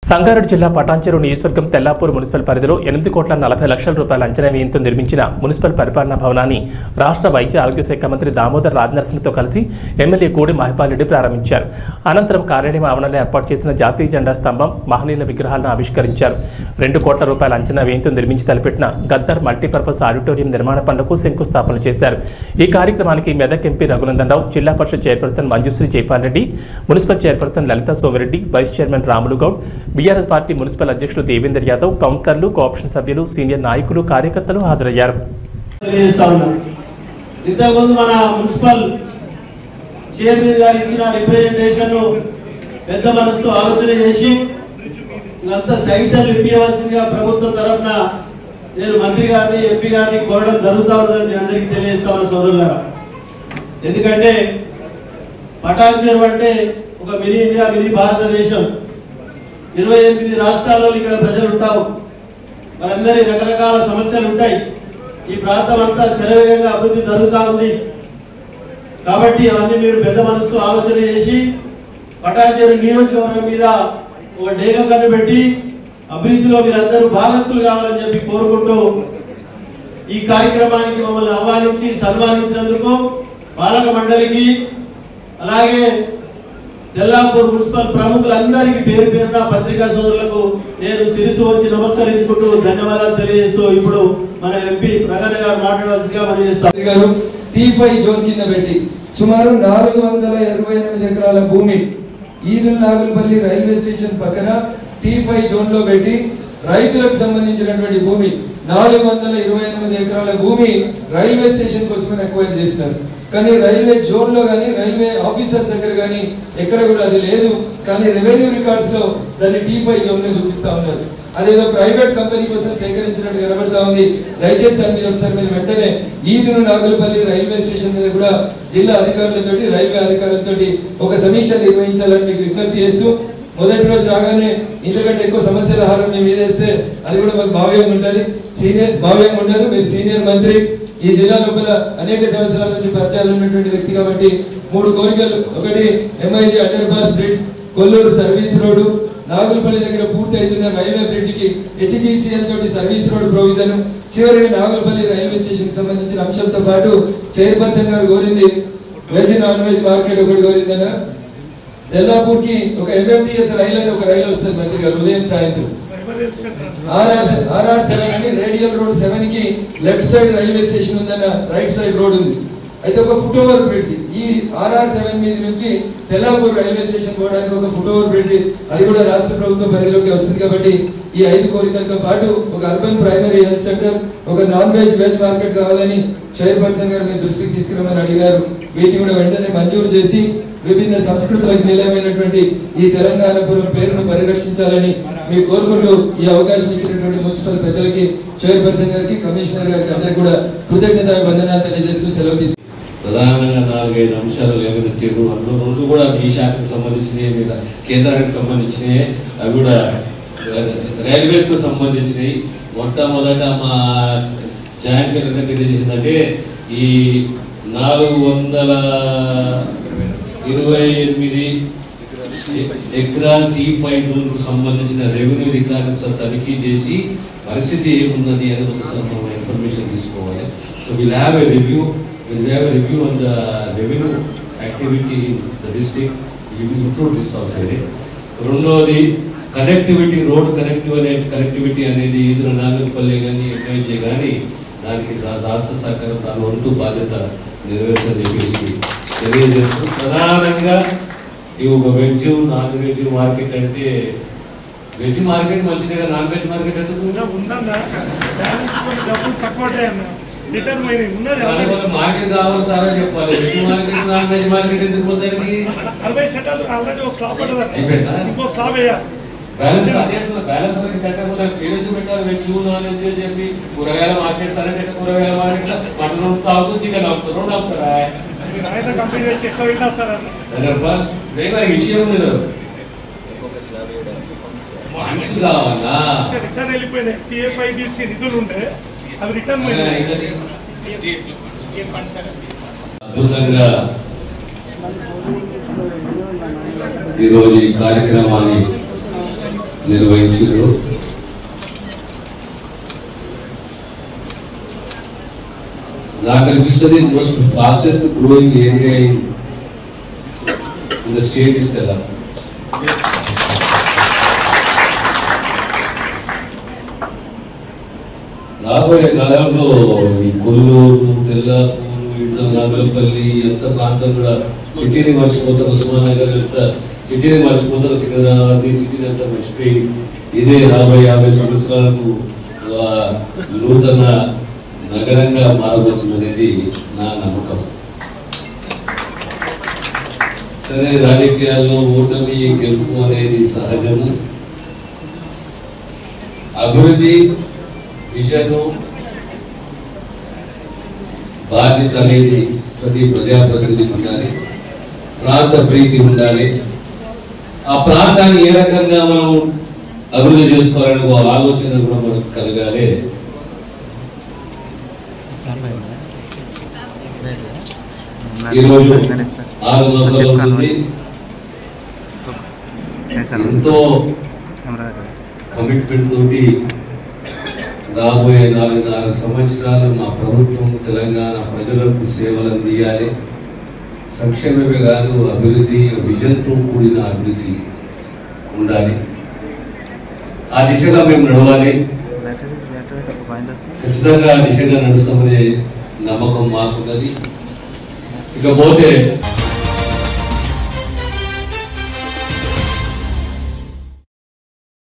సంగారెడ్డి జిల్లా పటాన్చెరు నియోజకవర్గం తెల్లాపూర్ మున్సిపల్ పరిధిలో 8,40,00,000 రూపాయల అంచనా వ్యయంతో నిర్మించిన మున్సిపల్ పరిపాలనా భవనాన్ని రాష్ట్ర వైద్య ఆరోగ్య శాఖ మంత్రి దామోదర్ రాజనరసింహతో కలిసి ఎమ్మెల్యే కోడి మహిపాల్ రెడ్డి ప్రారంభించారు. అనంతరం కార్యాలయం ఆవరణలో ఏర్పాటు చేసిన జాతీయ జెండా స్తంభం, మహనీయుల విగ్రహాలను ఆవిష్కరించారు. 2 కోట్ల రూపాయల అంచనా వ్యయంతో నిర్మించి తలపెట్టిన గద్దర్ మల్టీపర్పస్ ఆడిటోరియం నిర్మాణ పనులకు శంకుస్థాపన చేశారు. ఈ కార్యక్రమానికి Medak MP Raghunandan Rao, zilla parishad chairperson Manjushri Jaipal Reddy, municipal chairperson Lalitha Somireddy, vice chairman Ramulu Goud, BRS party municipal అధ్యక్షులు దేవేందర్ యాదవ్, కౌన్సిలర్లు, కోఆపరేషన్ సభ్యులు, సీనియర్ నాయకులు, కార్యకర్తలు హాజరయ్యారు. ఇంతకుముందు మన మున్సిపల్ చైర్మన్ గారు ఇచ్చిన రిప్రజెంటేషన్ పెద్ద మనసుతో ఆలోచన చేసి ఇదంతా శాంక్షన్లు ఇప్పించవలసిందిగా ప్రభుత్వం తరఫున నేను మంత్రి గారిని, ఎంపీ గారిని కోరడం జరుగుతూ ఉందని అందరికీ తెలియజేస్తా ఉన్న సోదరులారా. ఎందుకంటే పటాన్చెరు అంటే ఒక మినీ ఇండియా, మినీ భారతదేశం. 28 రాష్ట్రాల్లో ఇక్కడ ప్రజలు ఉంటారు. వారందరి రకరకాల సమస్యలు ఉంటాయి. ఈ ప్రాంతం అంతా శరవేగంగా అభివృద్ధి జరుగుతూ ఉంది. కాబట్టి అవన్నీ మీరు పెద్ద మనసుతో ఆలోచన చేసి పటాన్చెరు నియోజకవర్గం మీద ఒక డేగ కన్ను పెట్టి అభివృద్ధిలో మీరందరూ భాగస్తులు కావాలని చెప్పి కోరుకుంటూ ఈ కార్యక్రమానికి మమ్మల్ని ఆహ్వానించి సన్మానించినందుకు పాలక మండలికి, అలాగే తెల్లాపూర్ మున్సిపల్ ప్రముఖులందరికీ పేరు పేరున పత్రికా సోదరులకు నేను శిరసు వచ్చి నమస్కరించుకుంటూ ధన్యవాదాలు తెలియజేస్తూ ఇప్పుడు మన ఎంపీ ప్రగణ గారు మాట్లాడవలసిందిగా మనం చేస్తాం. T5 జోన్ కింద పెట్టి సుమారు 428 ఎకరాల భూమి ఈదుల్ నాగులపల్లి రైల్వే స్టేషన్ పక్కన T5 జోన్ లో పెట్టి రైతులకు సంబంధించినటువంటి భూమి 428 ఎకరాల భూమి రైల్వే స్టేషన్ కోసమని అక్వైర్ చేసినారు. కానీ రైల్వే జోన్ లో కానీ రైల్వే ఆఫీసర్స్ దగ్గర కానీ ఎక్కడ కూడా అది లేదు. కానీ రెవెన్యూ రికార్డ్స్ లో దాన్ని T5 జోన్ లో చూపిస్తా ఉన్నారు. అదేదో ప్రైవేట్ కంపెనీ కోసం సేకరించినట్టు కనబడతా ఉంది. దయచేసి దాని మీద ఒకసారి మీరు వెంటనే ఈదులు నాగులపల్లి రైల్వే స్టేషన్ మీద కూడా జిల్లా అధికారులతో, రైల్వే అధికారులతో ఒక సమీక్ష నిర్వహించాలని మీకు విజ్ఞప్తి చేస్తూ, మొదటి రోజు రాగానే ఇంతకంటే ఎక్కువ సమస్యల హారం మేము వేస్తే అది కూడా మాకు భావ్యంగా ఉంటుంది. భావ్యంగా ఉండదు. మీరు సీనియర్ మంత్రి, ఈ జిల్లా లోపల అనేక సంవత్సరాల నుంచి పరిచయాలు ఉన్నటువంటి వ్యక్తి కాబట్టి 3 కోరికలు. ఒకటి, MIG under pass bridge, Kolluru service road, Nagulapalli దగ్గర పూర్తి అవుతున్న రైల్వే బ్రిడ్జ్ కి HGCL తోటి సర్వీస్ రోడ్ ప్రొవిజన్, చివరికి నాగులపల్లి రైల్వే స్టేషన్ కి సంబంధించిన అంశంతో పాటు చైర్పర్సన్ గారు కోరింది వెజ్ నాన్ వెజ్ మార్కెట్ ఒకటి కోరిందన్న. తెల్లాపూర్ కి ఒక MMTS రైలు అని ఒక రైలు వస్తుంది మంత్రి గారు, ఉదయం సాయంత్రం. RR7 అని రేడియల్ రోడ్ 7 కి లెఫ్ట్ సైడ్ రైల్వే స్టేషన్ ఉందన్న, రైట్ సైడ్ రోడ్ ఉంది. అయితే ఒక ఫుట్ ఓవర్ బ్రిడ్జ్ ఈ RR7 మీద నుంచి తెల్లాపూర్ రైల్వే స్టేషన్ పోవడానికి ఒక ఫుట్ ఓవర్ బ్రిడ్జ్, అది కూడా రాష్ట్ర ప్రభుత్వం పరిధిలోకి వస్తుంది. కాబట్టి ఈ 5 కోరికలతో పాటు ఒక అర్బన్ ప్రైమరీ హెల్త్ సెంటర్, ఒక నాన్ వెజ్ మార్కెట్ కావాలని చైర్పర్సన్ గారు మీ దృష్టికి తీసుకురామని అడిగారు. వీటిని కూడా వెంటనే మంజూరు చేసి విభిన్న సంస్కృతులకు నిలయమైనటువంటి ఈ తెలంగాణపురం పేరును పరిరక్షించాలని మీరు కోరుకుంటూ ఈ అవకాశం ఇచ్చినటువంటి మున్సిపల్ పెద్దలకి, చైర్పర్సన్ గారికి, కమిషనర్ గారికి అందరికీ కూడా కృతజ్ఞత వందనాలు తెలియజేస్తూ సెలవు తీసుకుంటారు. ప్రధానంగా 4-5 అంశాలు లేవనెత్తారు. అందులో 2 కూడా ఈ శాఖకు సంబంధించినవి, మీద కేంద్రానికి సంబంధించినవి, అవి కూడా రైల్వేస్ కు సంబంధించినవి. మొట్టమొదట మా జాయింట్ కలెక్టర్ తెలియజేసిందంటే ఈ 428 ఎకరాల T5 జోన్ కు సంబంధించిన రెవెన్యూ రికార్డ్స్ తనిఖీ చేసి పరిస్థితి ఏమున్నది అనేది ఒకసారి మనం ఇన్ఫర్మేషన్ తీసుకోవాలి. So will have a review on the revenue activity in the district. We will include this also. రెండోది కనెక్టివిటీ, రోడ్ కనెక్టివిటీ అనేది ఈదుల నాగులపల్లి కానీ MIG కానీ దానికి రాష్ట్ర సహకారం, దాని వంతు బాధ్యత నెరవేర్చని చెప్పేసి తెలియజేస్తూ, ప్రధానంగా ఈ ఒక వెజ్ నాన్ వెజ్ మార్కెట్ అంటే వెజ్ మార్కెట్ మంచిదే, నాన్ వెజ్ మార్కెట్ ఎందుకు మార్కెట్ కావాలి సారా చెప్పాలి. Veg market non veg market ఎందుకు పోతానికి బ్యాలెన్స్ ఎందుకు పెట్టాలి? వెజ్ నాన్ వెజ్ చెప్పి కూరగాయల మార్కెట్ సరే, కూరగాయల మార్కెట్ మటన్ తాగుతూ చికెన్ ఆపుతారు, 2 ఆపుతారా? విషయం లేదు, మనిషి కావాలా? అద్భుతంగా ఈరోజు ఈ కార్యక్రమాన్ని నిర్వహించారు. నాకు అనిపిస్తుంది most fastest growing area in the state is Telangana. రాబోయే కాలంలో ఈ కొల్లూరు, తెల్లాపూరు, ఇట్లా నాగలపల్లి ఎంత ప్రాంతం కూడా సిటీని మర్చిపోతారు, ఉస్మానగర్ ఎంత సిటీని మర్చిపోతారు, సికింద్రాబాద్ సిటీని అంతా మర్చిపోయి ఇదే 40-50 సంవత్సరాలకు నూతన నగరంగా మారబోతుందనేది నా నమ్మకం. సరే, రాజకీయాల్లో ఓటమి గెలుపు అనేది సహజము. అభివృద్ధి విషయంలో బాధ్యత అనేది ప్రతి ప్రజాప్రతినిధికి ఉండాలి, ప్రాంత ప్రీతి ఉండాలి. ఆ ప్రాంతాన్ని ఏ రకంగా మనం అభివృద్ధి చేసుకోవాలనే ఒక ఆలోచన కూడా మనకు కలగాలి. ఈరోజు 6 మాసాలు ఎంతో కమిట్మెంట్ తోటి రాబోయే 4 సంవత్సరాలు మా ప్రభుత్వం తెలంగాణ ప్రజలకు సేవలు అందియాలి. సంక్షేమమే కాదు, అభివృద్ధి విజన్తో కూడిన అభివృద్ధి ఉండాలి. ఆ దిశగా మేము నడవాలి. ఖచ్చితంగా ఆ దిశగా నడుస్తామనే నమ్మకం మాకున్నది. ఇకపోతే